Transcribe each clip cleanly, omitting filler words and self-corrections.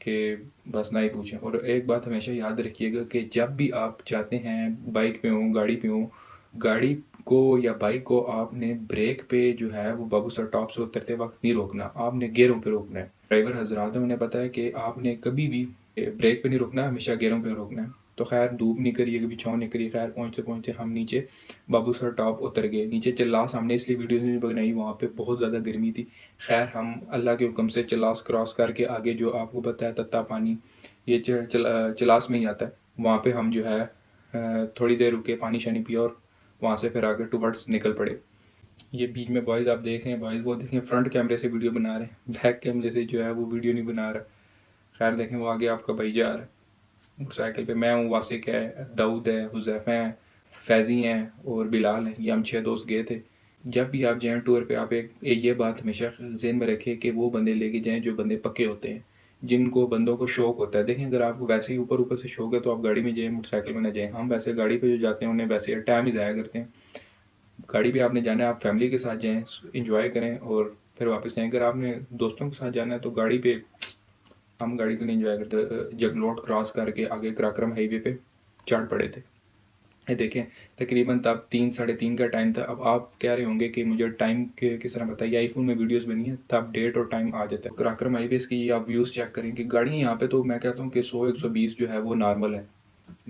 کہ بس نہ ہی پوچھیں. اور ایک بات ہمیشہ یاد رکھیے گا کہ جب بھی آپ جاتے ہیں بائک پہ ہوں گاڑی پہ ہوں، گاڑی کو یا بائک کو آپ نے بریک پہ جو ہے وہ بابو سر ٹاپ سے اترتے وقت نہیں روکنا، آپ نے گیئروں پہ روکنا ہے. ڈرائیور حضرات انہیں پتا ہے کہ آپ نے کبھی بھی بریک پہ نہیں روکنا، ہمیشہ گیئروں پہ روکنا ہے. تو خیر دھوپ نہیں کریے، کبھی چھاؤں نہیں کریے. خیر پہنچتے پہنچتے ہم نیچے بابو سر ٹاپ اتر گئے. نیچے چلاس ہم نے اس لیے ویڈیوز نہیں بنائی، وہاں پہ بہت زیادہ گرمی تھی. خیر ہم اللہ کے حکم سے چلاس کراس کر کے آگے جو آپ کو پتہ ہے تتا پانی یہ چلاس میں ہی آتا ہے، وہاں پہ ہم جو ہے تھوڑی دیر رکے، پانی شانی پیا اور وہاں سے پھر آگے ٹورڈز نکل پڑے. یہ بیچ میں بوائز آپ دیکھ رہے ہیں، بوائز وہ دیکھیں فرنٹ کیمرے سے ویڈیو بنا رہے ہیں، بیک کیمرے سے جو ہے وہ ویڈیو نہیں بنا رہا. خیر دیکھیں وہ آگے آپ کا بھائی جا رہا ہے موٹر سائیکل پہ. میں ہوں، واسق ہے، داؤد ہے، حذیفہ ہیں، فیضی ہیں اور بلال ہیں. یہ ہم 6 دوست گئے تھے. جب بھی آپ جائیں ٹور پہ، آپ ایک یہ بات ہمیشہ ذہن میں رکھیں کہ وہ بندے لے کے جائیں جو بندے پکے ہوتے ہیں، جن کو بندوں کو شوق ہوتا ہے. دیکھیں اگر آپ کو ویسے ہی اوپر اوپر سے شوق ہے تو آپ گاڑی میں جائیں، موٹر سائیکل میں نہ جائیں. ہم ویسے گاڑی پہ جو جاتے ہیں انہیں ویسے ٹائم ہی ضائع کرتے ہیں. گاڑی پہ آپ نے جانا ہے، آپ فیملی کے ساتھ جائیں، انجوائے کریں اور پھر واپس جائیں. اگر آپ نے دوستوں کے ساتھ جانا ہے تو گاڑی پہ، ہم گاڑی کو نہیں انجوائے کرتے. جگلوٹ کراس کر کے آگے کراکرم ہائی وے پہ چڑھ پڑے تھے. یہ دیکھیں تقریباً تب 3 ساڑھے 3 کا ٹائم تھا. اب آپ کہہ رہے ہوں گے کہ مجھے ٹائم کس طرح بتائیے، آئی فون میں ویڈیوز بنی ہیں تب ڈیٹ اور ٹائم آ جاتا ہے. کراکرم ہائی ویز کی آپ ویوز چیک کریں کہ گاڑیاں یہاں پہ، تو میں کہتا ہوں کہ 100 120 جو ہے وہ نارمل ہے.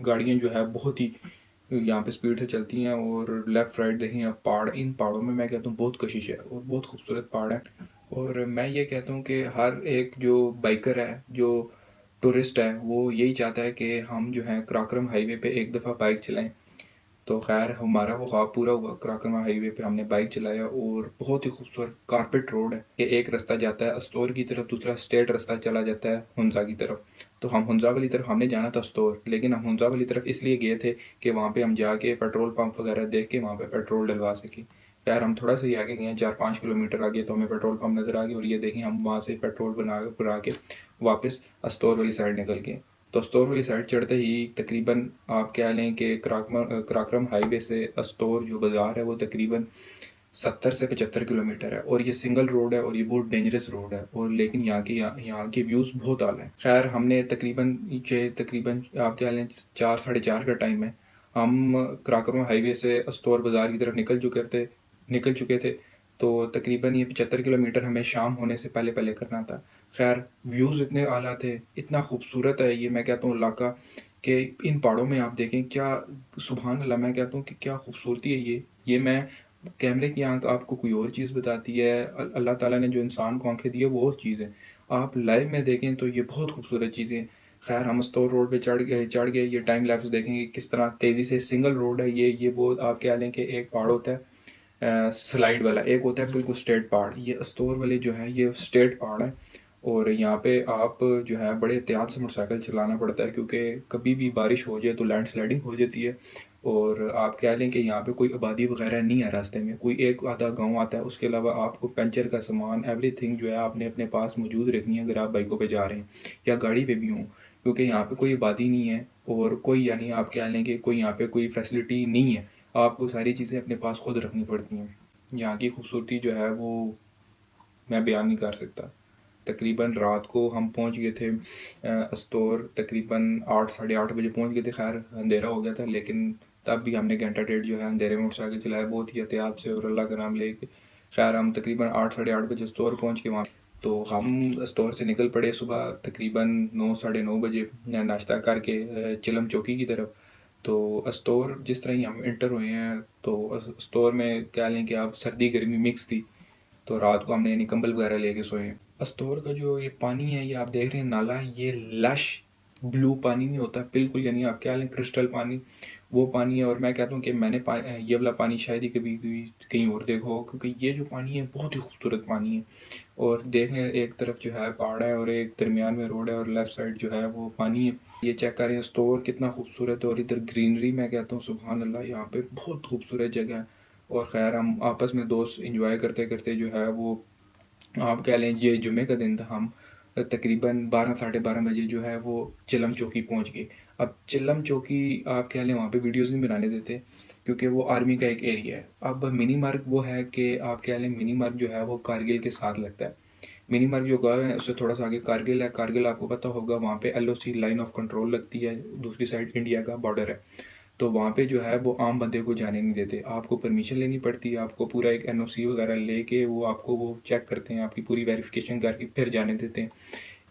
گاڑیاں جو ہے بہت ہی یہاں پہ سپیڈ سے چلتی ہیں. اور لیفٹ رائٹ دیکھیں آپ پہاڑ، ان پہاڑوں میں کہتا ہوں بہت کشش ہے اور بہت خوبصورت پہاڑ ہیں. اور میں یہ کہتا ہوں کہ ہر ایک جو بائکر ہے، جو ٹورسٹ ہے، وہ یہی چاہتا ہے کہ ہم جو ہیں کراکرم ہائی وے پہ ایک دفعہ بائک چلائیں. تو خیر ہمارا وہ خواب پورا ہوا. کراکرم ہائی وے پہ ہم نے بائک چلایا اور بہت ہی خوبصورت کارپیٹ روڈ ہے کہ ایک رستہ جاتا ہے استور کی طرف، دوسرا اسٹیٹ رستہ چلا جاتا ہے ہنزا کی طرف. تو ہم ہنزا والی طرف ہم نے جانا تھا استور، لیکن ہم ہنزا والی طرف اس لیے گئے تھے کہ وہاں پہ ہم جا کے پیٹرول پمپ وغیرہ دیکھ کے وہاں پہ پیٹرول ڈلوا سکیں. خیر ہم تھوڑا سا ہی آگے گئے ہیں، 4 5 کلومیٹر آگے تو ہمیں پیٹرول پمپ نظر آ گیا. اور یہ دیکھیں ہم وہاں سے پیٹرول بنا کے واپس استور والی سائڈ نکل گئے. تو استور والی سائڈ چڑھتے ہی تقریباً آپ کہہ لیں کہ کراکرم ہائی وے سے استور جو بازار ہے وہ تقریباً 70 سے 75 کلومیٹر ہے. اور یہ سنگل روڈ ہے اور یہ بہت ڈینجرس روڈ ہے. اور لیکن یہاں کے ویوز بہت اعلیٰ ہیں. خیر ہم نے تقریباً آپ کہہ لیں 4 ساڑھے 4 کا ٹائم ہے. ہم کراکرم ہائی وے سے استور بازار کی طرف نکل چکے تھے. تو تقریباً یہ 75 کلومیٹر ہمیں شام ہونے سے پہلے کرنا تھا. خیر ویوز اتنے اعلیٰ تھے، اتنا خوبصورت ہے یہ، میں کہتا ہوں علاقہ کہ ان پہاڑوں میں آپ دیکھیں کیا سبحان اللہ، میں کہتا ہوں کہ کیا خوبصورتی ہے یہ میں کیمرے کی آنکھ آپ کو کوئی اور چیز بتاتی ہے، اللہ تعالیٰ نے جو انسان کو آنکھیں دی ہے وہ اور چیز ہے. آپ لائیو میں دیکھیں تو یہ بہت خوبصورت چیزیں. خیر ہم استور روڈ پہ چڑھ گئے. یہ ٹائم لیپس دیکھیں گے کس طرح تیزی سے، سنگل روڈ ہے یہ بہت آپ کہہ لیں کہ ایک پہاڑ ہوتا ہے سلائیڈ والا، ایک ہوتا ہے بالکل اسٹریٹ پہاڑ. یہ استور والے جو ہے یہ اسٹریٹ پہاڑ ہے. اور یہاں پہ آپ جو ہے بڑے احتیاط سے موٹر سائیکل چلانا پڑتا ہے کیونکہ کبھی بھی بارش ہو جائے تو لینڈ سلائڈنگ ہو جاتی ہے. اور آپ کہہ لیں کہ یہاں پہ کوئی آبادی وغیرہ نہیں ہے راستے میں، کوئی ایک آدھا گاؤں آتا ہے. اس کے علاوہ آپ کو پنچر کا سامان ایوری تھنگ جو ہے آپ نے اپنے پاس موجود رکھنی ہے اگر آپ بائکوں پہ جا رہے ہیں یا گاڑی پہ بھی ہوں، کیونکہ یہاں پہ کوئی آبادی نہیں ہے اور کوئی یعنی آپ کہہ لیں کہ کوئی یہاں پہ کوئی فیسلٹی نہیں ہے. آپ کو ساری چیزیں اپنے پاس خود رکھنی پڑتی ہیں. یہاں کی خوبصورتی جو ہے وہ میں بیان نہیں کر سکتا. تقریباً رات کو ہم پہنچ گئے تھے استور، تقریباً 8 ساڑھے 8 بجے پہنچ گئے تھے. خیر اندھیرا ہو گیا تھا لیکن تب بھی ہم نے گھنٹہ ڈیڑھ جو ہے اندھیرے میں موٹر سائیکل چلایا بہت ہی احتیاط سے اور اللہ کا نام لے کے. خیر ہم تقریباً 8 ساڑھے 8 بجے استور پہنچ کے وہاں، تو ہم استور سے نکل پڑے صبح تقریباً 9 ساڑھے 9 بجے ناشتہ کر کے چلم چوکی کی طرف. تو استور جس طرح ہی ہم انٹر ہوئے ہیں تو استور میں کہہ لیں کہ آپ سردی گرمی مکس تھی. تو رات کو ہم نے یعنی کمبل وغیرہ لے کے سوئے. استور کا جو یہ پانی ہے، یہ آپ دیکھ رہے ہیں نالا، یہ لش بلو پانی نہیں ہوتا بالکل، یعنی آپ کیا لیں کرسٹل پانی وہ پانی ہے. اور میں کہتا ہوں کہ میں نے یہ والا پانی شاید ہی کبھی کہیں اور دیکھا ہو، کیونکہ یہ جو پانی ہے بہت ہی خوبصورت پانی ہے. اور دیکھیں ایک طرف جو ہے پہاڑ ہے اور ایک درمیان میں روڈ ہے اور لیفٹ سائڈ جو ہے وہ پانی ہے. یہ چیک کریں اسٹور کتنا خوبصورت ہے اور ادھر گرینری، میں کہتا ہوں سبحان اللہ یہاں پہ بہت خوبصورت جگہ ہے. اور خیر ہم آپس میں دوست انجوائے کرتے کرتے جو ہے وہ آپ کہہ لیں یہ جمعے کا دن تھا. ہم تقریباً 12 ساڑھے 12 بجے جو ہے وہ چلم چوکی پہنچ گئے. اب چلم چوکی آپ کہہ لیں وہاں پہ ویڈیوز نہیں بنانے دیتے کیونکہ وہ آرمی کا ایک ایریا ہے. اب منی مرگ وہ ہے کہ آپ کہہ لیں منی مرگ جو ہے وہ کارگل کے ساتھ لگتا ہے. منی مارگ جو گاؤں ہے اس سے تھوڑا سا آگے کارگل ہے. کارگل آپ کو پتہ ہوگا وہاں پہ LOC لائن آف کنٹرول لگتی ہے, دوسری سائڈ انڈیا کا بارڈر ہے. تو وہاں پہ جو ہے وہ عام بندے کو جانے نہیں دیتے, آپ کو پرمیشن لینی پڑتی ہے, آپ کو پورا ایک NOC وغیرہ لے کے وہ آپ کو وہ چیک کرتے ہیں, آپ کی پوری ویریفیکیشن کر کے پھر جانے دیتے ہیں.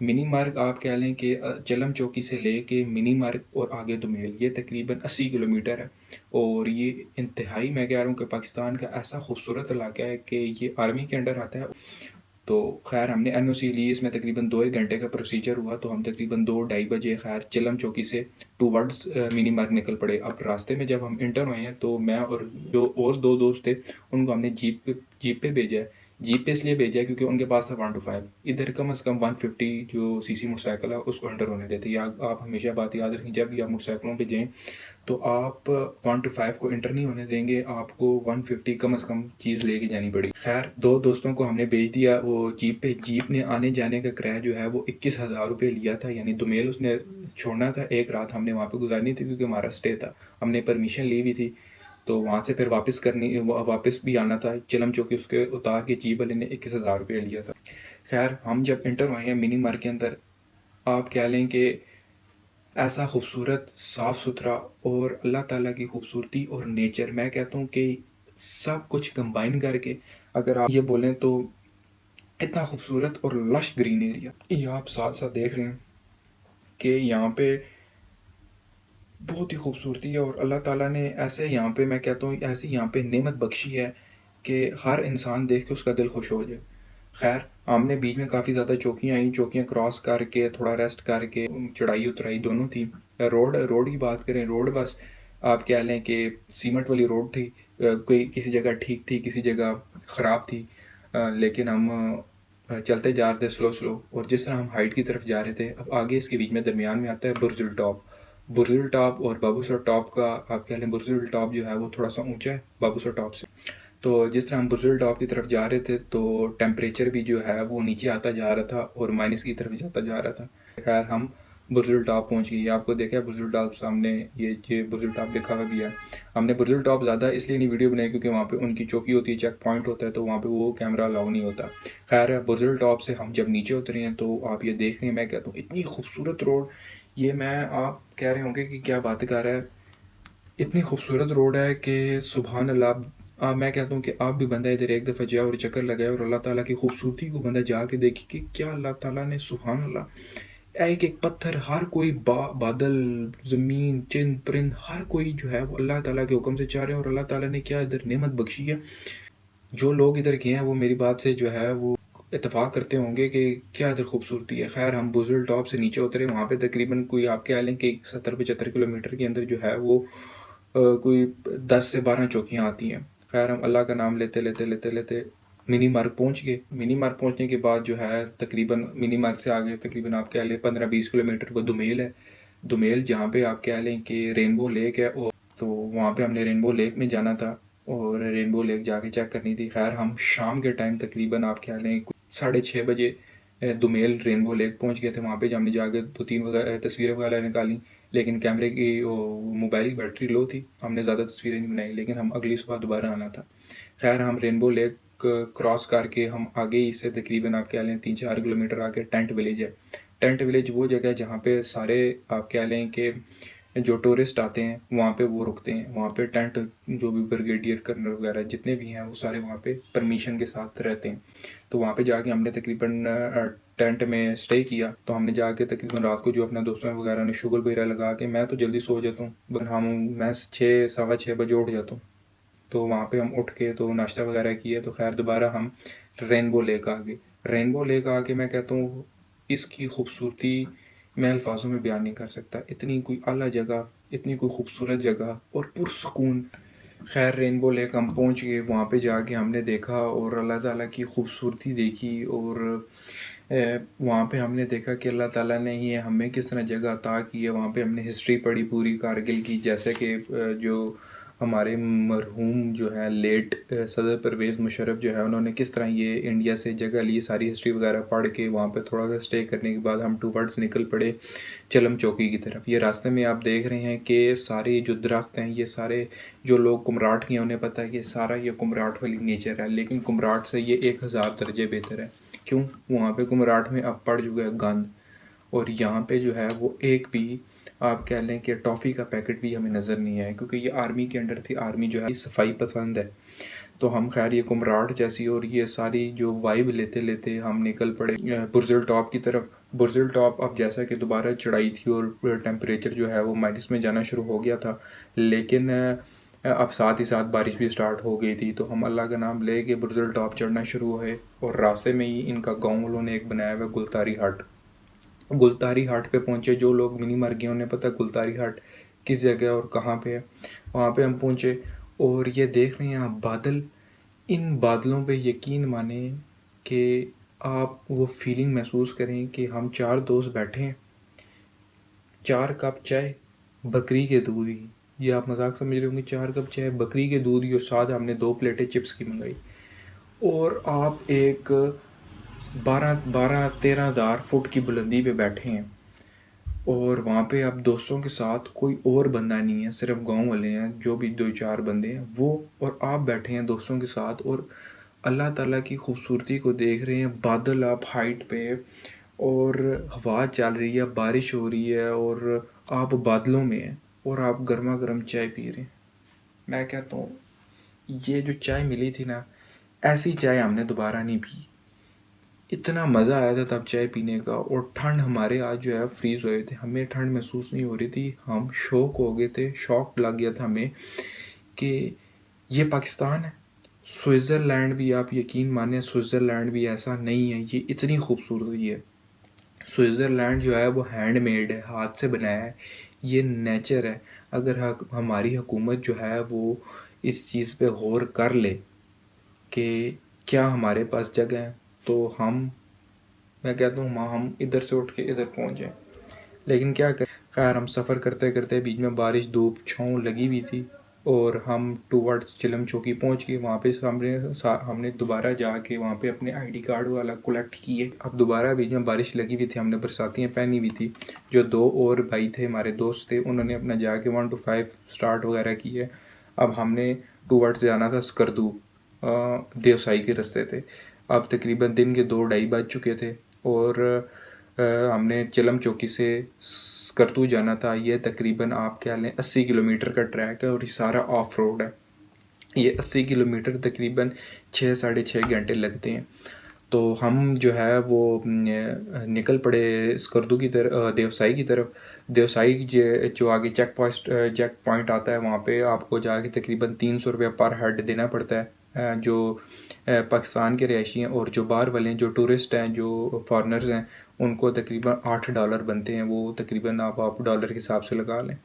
منی مارگ آپ کہہ لیں کہ چلم چوکی سے لے کے منی مارگ اور آگے دمیل یہ تقریباً 80 کلومیٹر ہے. اور یہ انتہائی میں کہہ رہا ہوں کہ پاکستان کا ایسا خوبصورت علاقہ ہے کہ یہ آرمی کے انڈر آتا ہے. تو خیر ہم نے NOC لی, اس میں تقریباً 2 گھنٹے کا پروسیجر ہوا. تو ہم تقریباً 2-2:30 بجے خیر چلم چوکی سے ٹوورڈز منی مارگ نکل پڑے. اب راستے میں جب ہم انٹر ہوئے ہیں تو میں اور جو اور 2 دوست تھے ان کو ہم نے جیپ پہ بھیجا ہے. جیپ پہ اس لیے بھیجا ہے کیونکہ ان کے پاس تھا 1-5. ادھر کم از کم 150 جو CC موٹر سائیکل ہے اس کو انٹر ہونے دیتے. یا آپ ہمیشہ بات یاد رکھیں جب بھی آپ موٹر سائیکلوں پہ جائیں تو آپ 1-5 کو انٹر نہیں ہونے دیں گے, آپ کو 150 کم از کم چیز لے کے جانی پڑی. خیر 2 دوستوں کو ہم نے بھیج دیا وہ جیپ پہ. جیپ نے آنے جانے کا کرایہ جو ہے وہ 21,000 روپے لیا تھا, یعنی دمیل اس نے چھوڑنا تھا. ایک رات ہم نے وہاں پہ گزارنی تھی کیونکہ ہمارا اسٹے تھا, ہم نے پرمیشن لی ہوئی تھی. تو وہاں سے پھر واپس بھی آنا تھا چلم چوکی, اس کے اتار کے جیپ والے نے 21,000 روپے لیا تھا. خیر ہم جب انٹر ہوئے ہیں منی مارگ کے اندر, آپ کہہ لیں کہ ایسا خوبصورت, صاف ستھرا, اور اللہ تعالیٰ کی خوبصورتی اور نیچر, میں کہتا ہوں کہ سب کچھ کمبائن کر کے اگر آپ یہ بولیں تو اتنا خوبصورت اور لش گرین ایریا. یہ آپ ساتھ ساتھ دیکھ رہے ہیں کہ یہاں پہ بہت ہی خوبصورتی ہے, اور اللہ تعالیٰ نے ایسے یہاں پہ میں کہتا ہوں ایسی یہاں پہ نعمت بخشی ہے کہ ہر انسان دیکھ کے اس کا دل خوش ہو جائے. خیر ہم نے بیچ میں کافی زیادہ چوکیاں آئیں, چوکیاں کراس کر کے تھوڑا ریسٹ کر کے چڑھائی اترائی دونوں تھی. روڈ کی بات کریں, روڈ بس آپ کہہ لیں کہ سیمنٹ والی روڈ تھی, کوئی کسی جگہ ٹھیک تھی کسی جگہ خراب تھی, لیکن ہم چلتے جا رہے تھے سلو. اور جس طرح ہم ہائٹ کی طرف جا رہے تھے, اب آگے اس کے بیچ میں درمیان میں آتا ہے برج ٹاپ. برج ٹاپ اور بابوسر ٹاپ کا آپ کہہ لیں برج ٹاپ جو ہے وہ تھوڑا سا اونچا ہے بابوسر ٹاپ سے. تو جس طرح ہم برج ٹاپ کی طرف جا رہے تھے تو ٹیمپریچر بھی جو ہے وہ نیچے آتا جا رہا تھا اور مائنس کی طرف جاتا جا رہا تھا. خیر ہم برج ٹاپ پہنچ گئے. آپ کو دیکھا ہے برج ٹاپ سامنے, یہ برج ٹاپ لکھا ہوا بھی ہے. ہم نے برج ٹاپ زیادہ اس لیے نہیں ویڈیو بنائی کیونکہ وہاں پہ ان کی چوکی ہوتی ہے, چیک پوائنٹ ہوتا ہے, تو وہاں پہ وہ کیمرہ الاؤ نہیں ہوتا. خیر برج ٹاپ سے ہم جب نیچے اترے ہیں تو آپ یہ دیکھ رہے ہیں, میں کہتا ہوں اتنی خوبصورت روڈ, یہ میں آپ کہہ رہے ہوں گے کہ کیا بات کر رہا ہے, اتنی خوبصورت روڈ ہے کہ سبحان اللہ. میں کہتا ہوں کہ آپ بھی بندہ ادھر ایک دفعہ جائے اور چکر لگائے اور اللہ تعالیٰ کی خوبصورتی کو بندہ جا کے دیکھے کہ کیا اللہ تعالیٰ نے, سبحان اللہ, ایک ایک پتھر, ہر کوئی بادل, زمین, چند پرند, ہر کوئی جو ہے وہ اللہ تعالیٰ کے حکم سے چاہ رہے ہیں. اور اللہ تعالیٰ نے کیا ادھر نعمت بخشی ہے. جو لوگ ادھر گئے ہیں وہ میری بات سے جو ہے وہ اتفاق کرتے ہوں گے کہ کیا ادھر خوبصورتی ہے. خیر ہم برج ٹاپ سے نیچے اترے, وہاں پہ تقریباً کوئی آپ کہہ لیں کہ 70-75 کلومیٹر کے اندر جو ہے وہ کوئی 10 سے 12 چوکیاں آتی ہیں. خیر ہم اللہ کا نام لیتے لیتے لیتے لیتے منی مارگ پہنچ گئے. منی مارگ پہنچنے کے بعد جو ہے تقریباً منی مارگ سے آگے تقریباً آپ کہہ لیں 15-20 کلومیٹر وہ دمیل ہے. دمیل جہاں پہ آپ کہہ لیں کہ رینبو لیک ہے, اور تو وہاں پہ ہم نے رینبو لیک میں جانا تھا اور رینبو لیک جا کے چیک کرنی تھی. خیر ہم شام کے ٹائم تقریباً آپ کہہ لیں 6:30 بجے دمیل رینبو لیک پہنچ گئے تھے. وہاں پہ ہم نے جا کے 2-3 تصویریں وغیرہ نکالی, لیکن کیمرے کی موبائل کی بیٹری لو تھی, ہم نے زیادہ تصویریں نہیں بنائی, لیکن ہم اگلی صبح دوبارہ آنا تھا. خیر ہم رینبو لیک کراس کر کے ہم آگے اس سے تقریباً آپ کہہ لیں 3-4 کلومیٹر آگے ٹینٹ ولیج ہے. ٹینٹ ولیج وہ جگہ ہے جہاں پہ سارے آپ کہہ لیں کہ جو ٹورسٹ آتے ہیں وہاں پہ وہ رکتے ہیں. وہاں پہ ٹینٹ جو بھی بریگیڈیئر کرنر وغیرہ جتنے بھی ہیں وہ سارے وہاں پہ پرمیشن کے ساتھ رہتے ہیں. تو وہاں پہ جا کے ہم نے تقریباً ٹینٹ میں اسٹے کیا. تو ہم نے جا کے تقریباً رات کو جو اپنے دوستوں وغیرہ نے شغل وغیرہ لگا کے, میں تو جلدی سو جاتا ہوں, میں 6-6:15 بجے اٹھ جاتا ہوں. تو وہاں پہ ہم اٹھ کے تو ناشتہ وغیرہ کیے. تو خیر دوبارہ ہم رینبو لیک آ گئے. رینبو لیک آ کے میں کہتا ہوں اس کی خوبصورتی میں الفاظوں میں بیان نہیں کر سکتا. اتنی کوئی اعلیٰ جگہ, اتنی کوئی خوبصورت جگہ اور پرسکون. خیر رینبو لیک ہم پہنچ گئے. وہاں پہ جا کے ہم نے دیکھا اور اللہ تعالیٰ کی خوبصورتی دیکھی, اور وہاں پہ ہم نے دیکھا کہ اللہ تعالیٰ نے یہ ہمیں کس طرح جگہ عطا کی ہے. وہاں پہ ہم نے ہسٹری پڑھی پوری کارگل کی, جیسے کہ جو ہمارے مرحوم جو ہے لیٹ صدر پرویز مشرف جو ہے انہوں نے کس طرح یہ انڈیا سے جگہ لی، ساری ہسٹری وغیرہ پڑھ کے وہاں پہ تھوڑا سا اسٹے کرنے کے بعد ہم ٹوورڈز نکل پڑے چلم چوکی کی طرف۔ یہ راستے میں آپ دیکھ رہے ہیں کہ سارے جو درخت ہیں، یہ سارے جو لوگ کمراٹ کے ہیں انہیں پتہ ہے کہ سارا یہ کمراٹ والی نیچر ہے، لیکن کمراٹ سے یہ 1000 درجے بہتر ہے۔ کیوں؟ وہاں پہ کمراٹ میں اب پڑ چکا ہے گند، اور یہاں پہ جو ہے وہ ایک بھی آپ کہہ لیں کہ ٹافی کا پیکٹ بھی ہمیں نظر نہیں آیا، کیونکہ یہ آرمی کے انڈر تھی، آرمی جو ہے صفائی پسند ہے۔ تو ہم خیر یہ کمراٹ جیسی اور یہ ساری جو وائب لیتے لیتے ہم نکل پڑے برزل ٹاپ کی طرف۔ برزل ٹاپ اب جیسا کہ دوبارہ چڑھائی تھی اور ٹیمپریچر جو ہے وہ مائنس میں جانا شروع ہو گیا تھا، لیکن اب ساتھ ہی ساتھ بارش بھی سٹارٹ ہو گئی تھی، تو ہم اللہ کا نام لے کے برزل ٹاپ چڑھنا شروع ہوئے، اور راستے میں ہی ان کا گاؤں والوں نے ایک بنایا ہوا گلتاری ہٹ۔ گلتاری ہٹ پہ پہنچے، جو لوگ منی مر گئے انہیں پتہ گلتاری ہٹ کس جگہ اور کہاں پہ ہے۔ وہاں پہ ہم پہنچے اور یہ دیکھ رہے ہیں آپ بادل، ان بادلوں پہ یقین مانیں کہ آپ وہ فیلنگ محسوس کریں کہ ہم 4 دوست بیٹھے ہیں، 4 کپ چائے بکری کے دودھ کی، یہ آپ مذاق سمجھ رہے ہوں گے، 4 کپ چائے بکری کے دودھ کی، اور ساتھ ہم نے 2 پلیٹیں چپس کی منگائی، اور آپ ایک 13 ہزار فٹ کی بلندی پہ بیٹھے ہیں، اور وہاں پہ اب دوستوں کے ساتھ کوئی اور بندہ نہیں ہے، صرف گاؤں والے ہیں جو بھی 2-4 بندے ہیں وہ، اور آپ بیٹھے ہیں دوستوں کے ساتھ اور اللہ تعالیٰ کی خوبصورتی کو دیکھ رہے ہیں۔ بادل آپ ہائٹ پہ، اور ہوا چل رہی ہے، بارش ہو رہی ہے، اور آپ بادلوں میں ہیں، اور آپ گرما گرم چائے پی رہے ہیں۔ میں کہتا ہوں یہ جو چائے ملی تھی نا، ایسی چائے ہم نے دوبارہ نہیں پی، اتنا مزہ آیا تھا تب چائے پینے کا۔ اور ٹھنڈ ہمارے آج جو ہے فریز ہوئے تھے، ہمیں ٹھنڈ محسوس نہیں ہو رہی تھی، ہم شوق ہو گئے تھے، شوق لگ گیا تھا ہمیں کہ یہ پاکستان ہے۔ سوئٹزرلینڈ بھی آپ یقین مانیں، سوئٹزرلینڈ بھی ایسا نہیں ہے، یہ اتنی خوبصورتی ہے۔ سوئٹزرلینڈ جو ہے وہ ہینڈ میڈ ہے، ہاتھ سے بنایا ہے، یہ نیچر ہے۔ اگر ہماری حکومت جو ہے وہ اس چیز پہ غور کر لے کہ کیا ہمارے پاس جگہ ہے، تو میں کہتا ہوں ہم ادھر سے اٹھ کے ادھر پہنچ جائیں، لیکن کیا کریں۔ خیر ہم سفر کرتے کرتے بیچ میں بارش دھوپ چھاؤں لگی ہوئی تھی، اور ہم ٹوورڈ چلم چوکی پہنچ گئے۔ وہاں پہ ہم نے دوبارہ جا کے وہاں پہ اپنے آئی ڈی کارڈ والا کلیکٹ کیے۔ اب دوبارہ بیچ میں بارش لگی ہوئی تھی، ہم نے برساتیاں پہنی ہوئی تھی، جو 2 اور بھائی تھے ہمارے دوست تھے، انہوں نے اپنا جا کے 1 to 5 سٹارٹ وغیرہ کیے۔ اب ہم نے ٹوورڈ جانا تھا اسکردو، دیوسائی کے رستے تھے۔ اب تقریباً دن کے 2-2:30 بج چکے تھے، اور ہم نے چلم چوکی سے اسکردو جانا تھا۔ یہ تقریباً آپ کہہ لیں 80 کلومیٹر کا ٹریک ہے، اور یہ سارا آف روڈ ہے۔ یہ 80 کلومیٹر تقریباً 6-6.5 گھنٹے لگتے ہیں۔ تو ہم جو ہے وہ نکل پڑے اسکردو کی طرف، دیوسائی کی طرف۔ دیوسائی جو آگے چیک پوائنٹ آتا ہے، وہاں پہ آپ کو جا کے تقریباً 300 روپیہ پر ہیڈ دینا پڑتا ہے، جو پاکستان کے رہائشی ہیں، اور جو باہر والے ہیں، جو ٹورسٹ ہیں، جو فارنرز ہیں، ان کو تقریباً $8 بنتے ہیں، وہ تقریباً آپ ڈالر کے حساب سے لگا لیں۔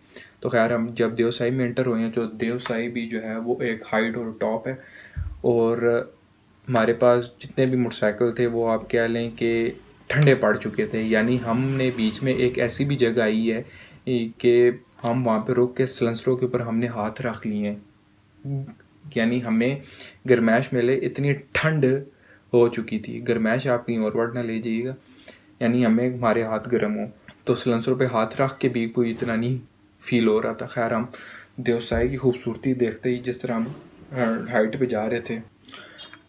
تو خیر ہم جب دیوسائی میں انٹر ہوئے ہیں، تو دیوسائی بھی جو ہے وہ ایک ہائٹ اور ٹاپ ہے، اور ہمارے پاس جتنے بھی موٹر سائیکل تھے وہ آپ کہہ لیں کہ ٹھنڈے پڑ چکے تھے۔ یعنی ہم نے بیچ میں ایک ایسی بھی جگہ آئی ہے کہ ہم وہاں پہ رک کے سلنسروں کے اوپر ہم نے ہاتھ رکھ لیے ہیں، یعنی ہمیں گرمائش ملے، اتنی ٹھنڈ ہو چکی تھی۔ گرمائش آپ کہیں اور ورڈ نہ لے جائیے گا، یعنی ہمارے ہاتھ گرم ہوں، تو سلنسروں پہ ہاتھ رکھ کے بھی کوئی اتنا نہیں فیل ہو رہا تھا۔ خیر ہم دیوسائی کی خوبصورتی دیکھتے ہی جس طرح ہم ہائٹ پہ جا رہے تھے،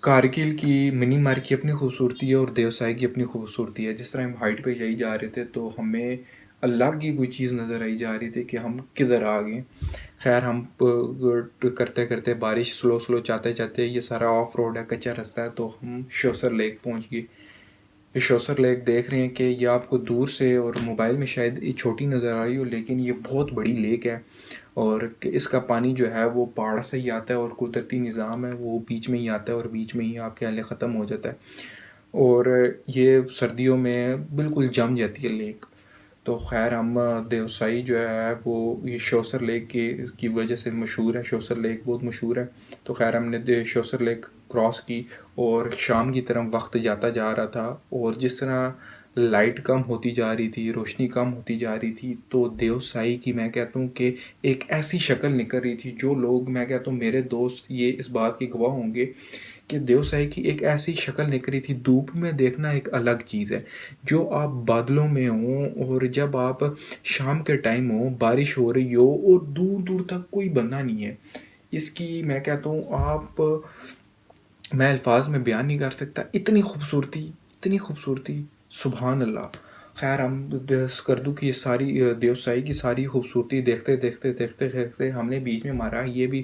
کارگل کی منی مار کی اپنی خوبصورتی ہے اور دیوسائی کی اپنی خوبصورتی ہے۔ جس طرح ہم ہائٹ پہ جا رہے تھے تو ہمیں الگ ہی کوئی چیز نظر آئی جا رہی تھی کہ ہم کدھر آ گئے۔ خیر ہم کرتے کرتے بارش سلو چاہتے چاہتے، یہ سارا آف روڈ ہے، کچا رستہ ہے، تو ہم شوسر لیک پہنچ گئے۔ یہ شوسر لیک دیکھ رہے ہیں کہ یہ آپ کو دور سے اور موبائل میں شاید یہ چھوٹی نظر آ رہی ہو، لیکن یہ بہت بڑی لیک ہے، اور اس کا پانی جو ہے وہ پہاڑ سے ہی آتا ہے، اور قدرتی نظام ہے، وہ بیچ میں ہی آتا ہے اور بیچ میں ہی آپ کے حالے ختم ہو جاتا ہے، اور یہ سردیوں میں بالکل جم جاتی ہے لیک۔ تو خیر ہم دیوسائی جو ہے وہ یہ شوسر لیک کی وجہ سے مشہور ہے، شوسر لیک بہت مشہور ہے۔ تو خیر ہم نے شوسر لیک کراس کی، اور شام کی طرف وقت جاتا جا رہا تھا، اور جس طرح لائٹ کم ہوتی جا رہی تھی، روشنی کم ہوتی جا رہی تھی، تو دیوسائی کی میں کہتا ہوں کہ ایک ایسی شکل نکل رہی تھی، جو لوگ میں کہتا ہوں میرے دوست یہ اس بات کے گواہ ہوں گے کہ دیوسائی کی ایک ایسی شکل نکل رہی تھی. دھوپ میں دیکھنا ایک الگ چیز ہے، جو آپ بادلوں میں ہوں اور جب آپ شام کے ٹائم ہو، بارش ہو رہی ہو اور دور دور تک کوئی بندہ نہیں ہے، اس کی میں کہتا ہوں آپ، میں الفاظ میں بیان نہیں کر سکتا. اتنی خوبصورتی، اتنی خوبصورتی، سبحان اللہ. خیر ہم اسکردو کی ساری دیوسائی کی ساری خوبصورتی دیکھتے دیکھتے دیکھتے دیکھتے ہم نے بیچ میں مارا یہ بھی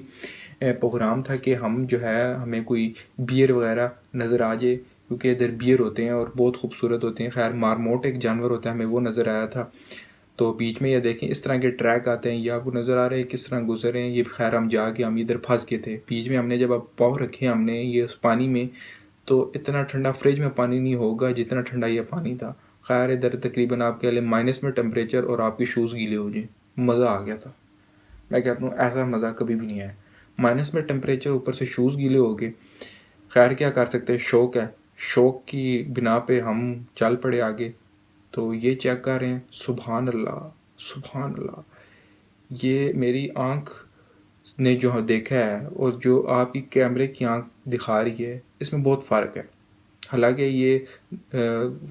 پروگرام تھا کہ ہم جو ہے ہمیں کوئی بیئر وغیرہ نظر آ جائے، کیونکہ ادھر بیئر ہوتے ہیں اور بہت خوبصورت ہوتے ہیں. خیر مارموٹ ایک جانور ہوتا ہے، ہمیں وہ نظر آیا تھا. تو بیچ میں یہ دیکھیں اس طرح کے ٹریک آتے ہیں، یہ آپ کو نظر آ رہے ہیں کس طرح گزر رہے ہیں یہ. خیر ہم جا کے ہم ادھر پھنس گئے تھے بیچ میں. ہم نے جب اب پاؤں رکھے ہم نے یہ اس پانی میں، تو اتنا ٹھنڈا فریج میں پانی نہیں ہوگا جتنا ٹھنڈا یہ پانی تھا. خیر ادھر تقریباً آپ کہہ لیں مائنس میں ٹمپریچر اور آپ کے شوز گیلے ہو جائیں. مزہ آ گیا تھا. میں کہتا ہوں ایسا مزہ کبھی بھی نہیں آیا. مائنس میں ٹمپریچر، اوپر سے شوز گیلے ہو گئے. خیر کیا کر سکتے ہیں، شوق ہے، شوق کی بنا پہ ہم چل پڑے آگے. تو یہ چیک کر رہے ہیں، سبحان اللہ، سبحان اللہ. یہ میری آنکھ نے جو دیکھا ہے اور جو آپ کی کیمرے کی آنکھ دکھا رہی ہے، اس میں بہت فرق ہے. حالانکہ یہ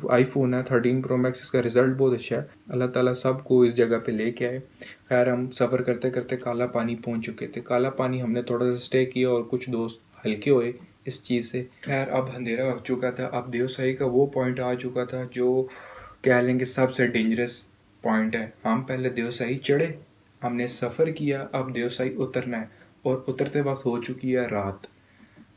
آئی فون ہے 13 پرو میکس، اس کا رزلٹ بہت اچھا ہے. اللہ تعالیٰ سب کو اس جگہ پہ لے کے آئے. خیر ہم سفر کرتے کرتے کالا پانی پہنچ چکے تھے. کالا پانی ہم نے تھوڑا سا اسٹے کیا اور کچھ دوست ہلکے ہوئے اس چیز سے. خیر اب اندھیرا ہو چکا تھا. اب دیوسائی کا وہ پوائنٹ آ چکا تھا جو کہہ لیں گے سب سے ڈینجرس پوائنٹ ہے. ہم پہلے دیوسائی چڑھے، ہم نے سفر کیا، اب دیوسائی اترنا ہے، اور اترتے وقت ہو چکی ہے رات.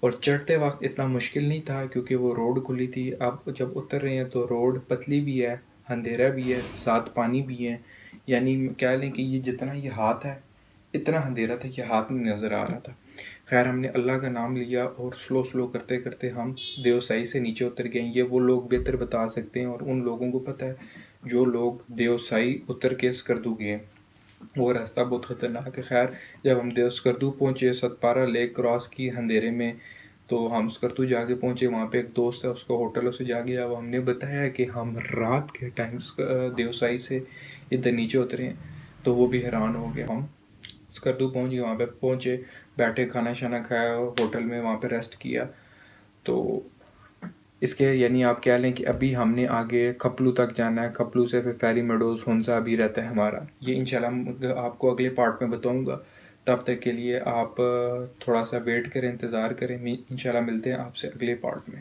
اور چڑھتے وقت اتنا مشکل نہیں تھا کیونکہ وہ روڈ کھلی تھی. اب جب اتر رہے ہیں تو روڈ پتلی بھی ہے، اندھیرا بھی ہے، ساتھ پانی بھی ہے. یعنی کہہ لیں کہ یہ جتنا یہ ہاتھ ہے اتنا اندھیرا تھا کہ ہاتھ نہیں نظر آ رہا تھا. خیر ہم نے اللہ کا نام لیا اور سلو کرتے کرتے ہم دیوسائی سے نیچے اتر گئے. یہ وہ لوگ بہتر بتا سکتے ہیں اور ان لوگوں کو پتہ ہے جو لوگ دیوسائی اتر کے اسکردو گئے. وہ راستہ بہت خطرناک ہے. خیر جب ہم اسکردو پہنچے، ستپارہ لیک کراس کی اندھیرے میں، تو ہم اسکردو جا کے پہنچے. وہاں پہ ایک دوست ہے، اس کو ہوٹل سے جا گیا. وہ ہم نے بتایا کہ ہم رات کے ٹائم دیوسائی سے ادھر نیچے اترے ہیں. تو وہ بھی حیران ہو گیا. ہم اسکردو پہنچ گئے، وہاں پہ پہنچے، بیٹھے، کھانا شانا کھایا ہوٹل میں، وہاں پہ ریسٹ کیا. تو اس کے یعنی آپ کہہ لیں کہ ابھی ہم نے آگے کھپلو تک جانا ہے. کھپلو سے پھر فیری میڈوز ہنسا بھی رہتا ہے ہمارا. یہ انشاءاللہ آپ کو اگلے پارٹ میں بتاؤں گا. تب تک کے لیے آپ تھوڑا سا ویٹ کریں، انتظار کریں. انشاءاللہ ملتے ہیں آپ سے اگلے پارٹ میں.